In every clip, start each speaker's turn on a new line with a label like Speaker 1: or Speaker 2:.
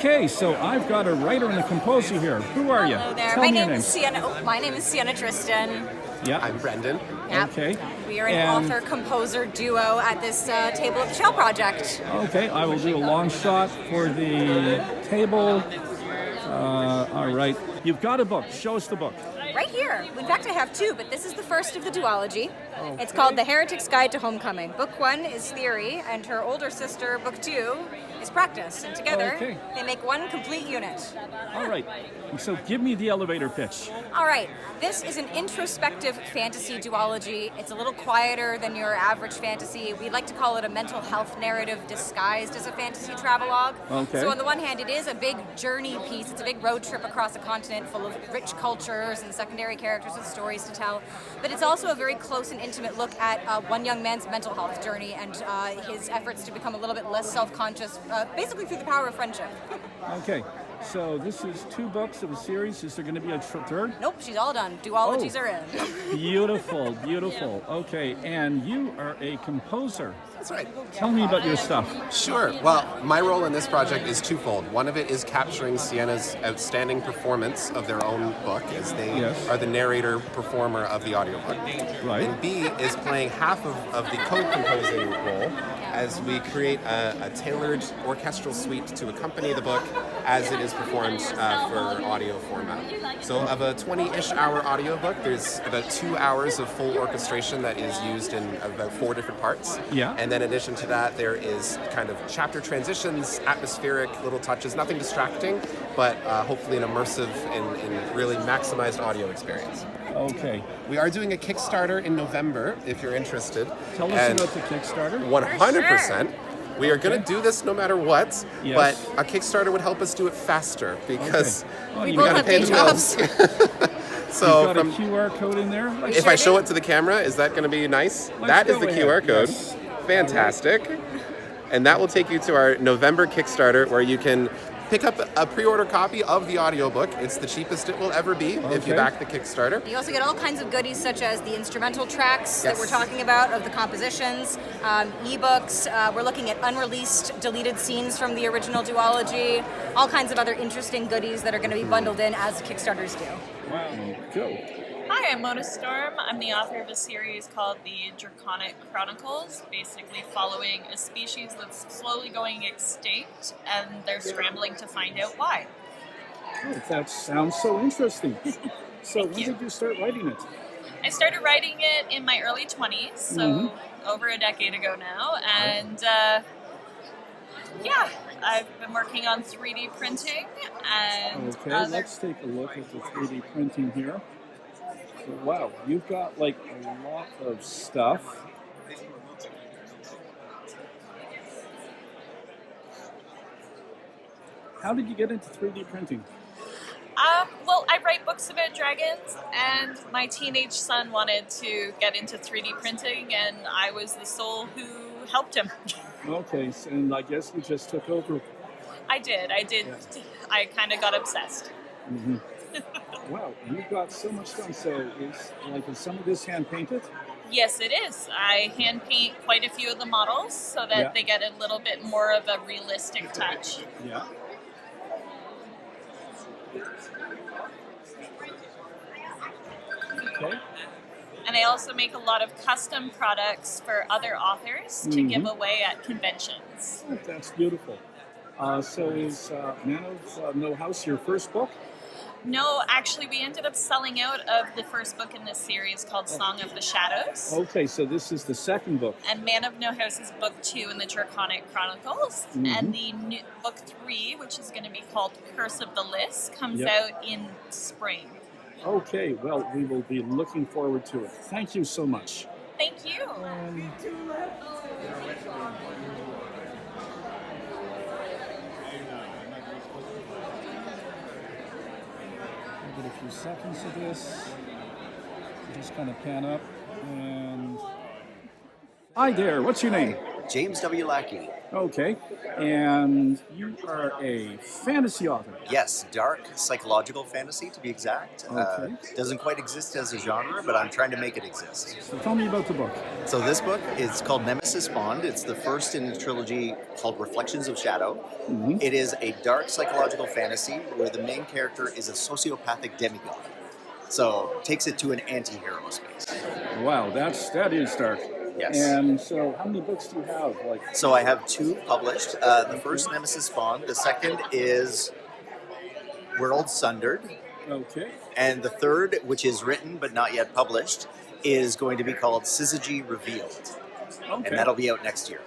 Speaker 1: Okay, so I've got a writer and a composer here. Who are you?
Speaker 2: Hello there.
Speaker 1: Tell
Speaker 2: My
Speaker 1: me your
Speaker 2: name
Speaker 1: name.
Speaker 2: is Sienna. My name is Sienna Tristen.
Speaker 1: Yeah.
Speaker 3: I'm Brendan.
Speaker 2: Yep.
Speaker 1: Okay.
Speaker 2: We are an
Speaker 1: And-
Speaker 2: author-composer duo at this Table of the Shell project.
Speaker 1: Okay, I will do a long shot for the table. All right. You've got a book. Show us the book.
Speaker 2: Right here. In fact, I have two, but this is the first of the duology. It's called The Heretic's Guide to Homecoming. Book 1 is theory, and her older sister, Book 2, is practice. And together,
Speaker 1: Okay.
Speaker 2: they make one complete unit.
Speaker 1: All right. So give me the elevator pitch.
Speaker 2: All right, this is an introspective fantasy duology. It's a little quieter than your average fantasy. We'd like to call it a mental health narrative disguised as a fantasy travelogue.
Speaker 1: Okay.
Speaker 2: So on the one hand, it is a big journey piece. It's a big road trip across a continent full of rich cultures and secondary characters with stories to tell. But it's also a very close and intimate look at one young man's mental health journey and his efforts to become a little bit less self-conscious, basically through the power of friendship.
Speaker 1: Okay. So this is 2 books of a series. Is there going to be a third?
Speaker 2: Nope, she's all done. Duologies are in.
Speaker 1: Beautiful, beautiful. Okay, and you are a composer.
Speaker 3: That's right.
Speaker 1: Tell me about your stuff.
Speaker 3: Sure. Well, my role in this project is twofold. One of it is capturing Sienna's outstanding performance of their own book, as they
Speaker 1: Yes.
Speaker 3: are the narrator performer of the audiobook.
Speaker 1: Right.
Speaker 3: And B is playing half of the co-composing role as we create a tailored orchestral suite to accompany the book as it is performed for audio format. So of a 20-ish hour audiobook, there's about 2 hours of full orchestration that is used in about 4 different parts.
Speaker 1: Yeah.
Speaker 3: And then in addition to that, there is kind of chapter transitions, atmospheric little touches, nothing distracting, but hopefully an immersive and really maximized audio experience.
Speaker 1: Okay.
Speaker 3: We are doing a Kickstarter in November, if you're interested.
Speaker 1: Tell us
Speaker 3: And
Speaker 1: about the Kickstarter.
Speaker 3: 100%. We are going to do this no matter what,
Speaker 1: Yes.
Speaker 3: but a Kickstarter would help us do it faster because
Speaker 1: Oh,
Speaker 2: We
Speaker 1: you
Speaker 2: both
Speaker 1: got
Speaker 2: have
Speaker 3: pay
Speaker 2: day
Speaker 3: the bills.
Speaker 2: jobs.
Speaker 3: So
Speaker 1: got a
Speaker 3: from,
Speaker 1: QR code in there?
Speaker 3: if I show it to the camera, is that going to be nice? That is
Speaker 1: go
Speaker 3: the
Speaker 1: ahead.
Speaker 3: QR code.
Speaker 1: Yes.
Speaker 3: Fantastic. And that will take you to our November Kickstarter where you can pick up a pre-order copy of the audiobook. It's the cheapest it will ever be if you
Speaker 1: Okay.
Speaker 3: back the Kickstarter.
Speaker 2: You also get all kinds of goodies such as the instrumental tracks that
Speaker 3: Yes.
Speaker 2: we're talking about of the compositions, ebooks. We're looking at unreleased deleted scenes from the original duology, all kinds of other interesting goodies that are going to be bundled in as Kickstarters do.
Speaker 1: Wow. Go.
Speaker 4: Hi, I'm Mona Storm. I'm the author of a series called the Draconic Chronicles, basically following a species that's slowly going extinct, and they're scrambling to find out why.
Speaker 1: Oh, that sounds so interesting. So when
Speaker 4: you.
Speaker 1: did you start writing it?
Speaker 4: I started writing it in my early 20s, so over a decade ago now, and yeah, I've been working on 3D printing and
Speaker 1: Okay,
Speaker 4: other...
Speaker 1: let's take a look at the 3D printing here. Wow, you've got like a lot of stuff. How did you get into 3D printing?
Speaker 4: Well, I write books about dragons, and my teenage son wanted to get into 3D printing, and I was the soul who helped him.
Speaker 1: Okay, and I guess you just took over.
Speaker 4: I did. I kind of got obsessed.
Speaker 1: Wow, you've got so much done. So is some of this hand painted?
Speaker 4: Yes, it is. I hand paint quite a few of the models so that
Speaker 1: Yeah.
Speaker 4: they get a little bit more of a realistic touch.
Speaker 1: Yeah. Okay.
Speaker 4: And I also make a lot of custom products for other authors to give away at conventions.
Speaker 1: Oh, that's beautiful. So is Man of No House your first book?
Speaker 4: No, actually, we ended up selling out of the first book in this series called Song of the Shadows.
Speaker 1: Okay, so this is the second book.
Speaker 4: And Man of No House is book 2 in the Draconic Chronicles. And the new, book 3, which is going to be called Curse of the List, comes
Speaker 1: Yep.
Speaker 4: out in spring.
Speaker 1: Okay, well, we will be looking forward to it. Thank you so much.
Speaker 4: Thank you.
Speaker 1: Give it a few seconds of this. Just kind of pan up and... Hi there, what's your name?
Speaker 5: James W. Lackie.
Speaker 1: Okay. And you are a fantasy author.
Speaker 5: Yes, dark psychological fantasy to be exact.
Speaker 1: Okay.
Speaker 5: Doesn't quite exist as a genre, but I'm trying to make it exist.
Speaker 1: So tell me about the book.
Speaker 5: So this book is called Nemesis Bond. It's the first in a trilogy called Reflections of Shadow.
Speaker 1: Mm-hmm.
Speaker 5: It is a dark psychological fantasy where the main character is a sociopathic demigod. So takes it to an anti-hero space.
Speaker 1: Wow, that is dark.
Speaker 5: Yes.
Speaker 1: And so, how many books do you have?
Speaker 5: So I have 2 published. The first, Nemesis Bond. The second is World Sundered.
Speaker 1: Okay.
Speaker 5: And the third, which is written but not yet published, is going to be called Syzygy Revealed.
Speaker 1: Okay.
Speaker 5: And that'll be out next year.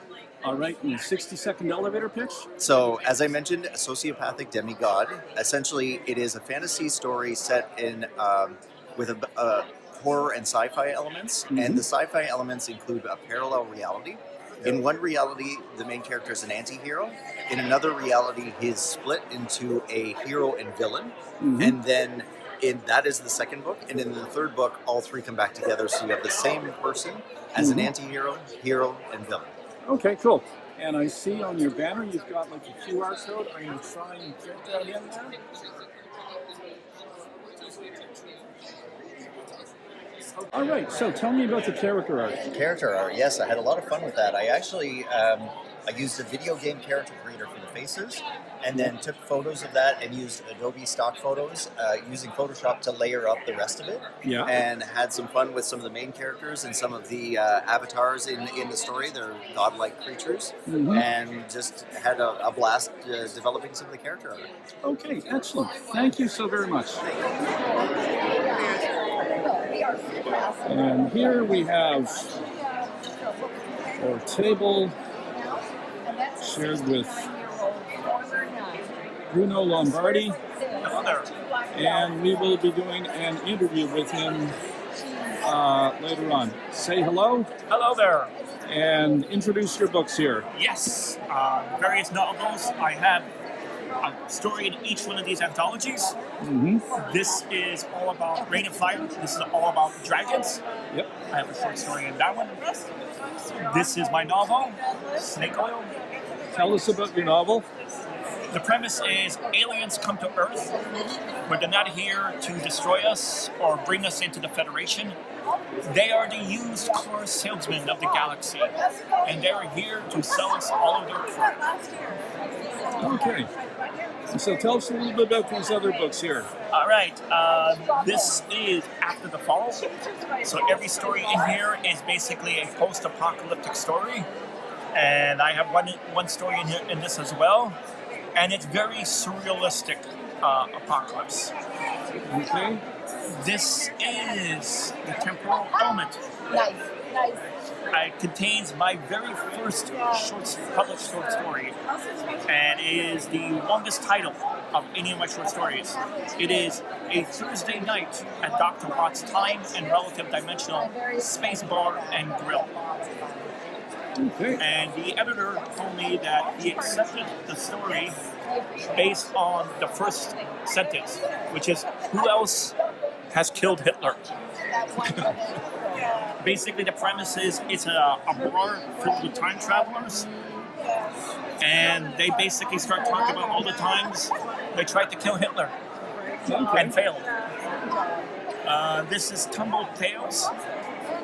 Speaker 1: All right. And 60-second elevator pitch?
Speaker 5: So, as I mentioned, a sociopathic demigod. Essentially, it is a fantasy story set in with a horror and sci-fi elements,
Speaker 1: Mm-hmm.
Speaker 5: and the sci-fi elements include a parallel reality. In one reality, the main character is an anti-hero. In another reality, he's split into a hero and villain.
Speaker 1: Mm-hmm.
Speaker 5: And then that is the second book. And in the third book, all 3 come back together. So you have the same person as an anti-hero, hero, and villain.
Speaker 1: Okay, cool. And I see on your banner you've got a QR code. Are you going to try and get that in there? All right, so tell me about the character art.
Speaker 5: Character art, yes, I had a lot of fun with that. I actually I used a video game character creator for the faces, and then took photos of that and used Adobe stock photos using Photoshop to layer up the rest of it.
Speaker 1: Yeah.
Speaker 5: And had some fun with some of the main characters and some of the avatars in the story. They're godlike creatures, and just had a blast developing some of the character art.
Speaker 1: Okay, excellent. Thank you so very much. And here we have our table shared with Bruno Lombardi.
Speaker 6: Hello there.
Speaker 1: And we will be doing an interview with him later on. Say hello
Speaker 6: Hello there.
Speaker 1: and introduce your books here.
Speaker 6: Yes, various novels. I have a story in each one of these anthologies.
Speaker 1: Mm-hmm.
Speaker 6: This is all about Rain of Fire. This is all about dragons.
Speaker 1: Yep.
Speaker 6: I have a short story in that one. This is my novel, Snake Oil.
Speaker 1: Tell us about your novel.
Speaker 6: The premise is aliens come to Earth, but they're not here to destroy us or bring us into the Federation. They are the used car salesmen of the galaxy, and they're here to sell us all of their crap.
Speaker 1: Okay. So tell us a little bit about these other books here.
Speaker 6: All right, this is After the Fall. So every story in here is basically a post-apocalyptic story, and I have one story in here in this as well, and it's very surrealistic apocalypse.
Speaker 1: Okay.
Speaker 6: This is the Temporal Element.
Speaker 7: Nice.
Speaker 6: It contains my very first published short story, and is the longest title of any of my short stories. It is A Thursday Night at Dr. Watt's Time and Relative Dimensional Space Bar and Grill.
Speaker 1: Okay.
Speaker 6: And the editor told me that he accepted the story based on the first sentence, which is, who else has killed Hitler? Basically, the premise is it's a bar filled with time travelers, and they basically start talking about all the times they tried to kill Hitler and failed. This is Tumbled Tales.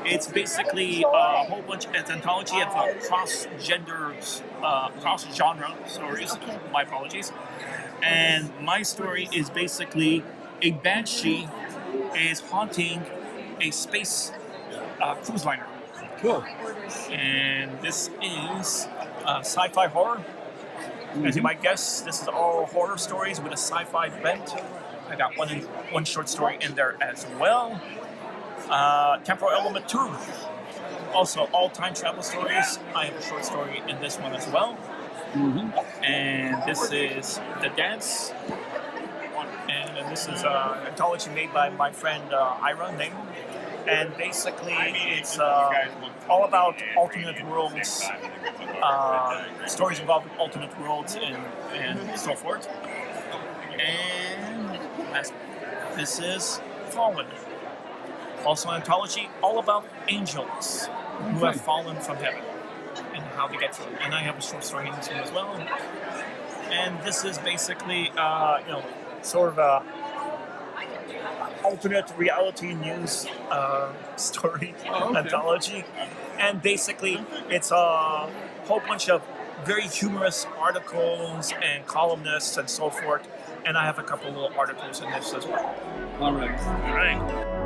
Speaker 6: It's basically a whole bunch. It's an anthology of cross-genre stories. My apologies. And my story is basically a banshee is haunting a space cruise liner.
Speaker 1: Cool.
Speaker 6: And this is sci-fi horror. As you might guess, this is all horror stories with a sci-fi bent. I got one short story in there as well. Temporal Element 2. Also, all time travel stories. I have a short story in this one as well.
Speaker 1: Mm-hmm.
Speaker 6: And this is The Dance. And this is an anthology made by my friend Ira Name. And basically, it's all about alternate worlds, stories involving alternate worlds, and so forth. And this is Fallen. Also an anthology all about angels who have fallen from heaven. and how they get through. And I have a short story in this one as well. And this is basically, sort of a alternate reality news story anthology. And basically, it's a whole bunch of very humorous articles and columnists and so forth. And I have a couple little articles in this as well.
Speaker 1: All right.
Speaker 6: All right.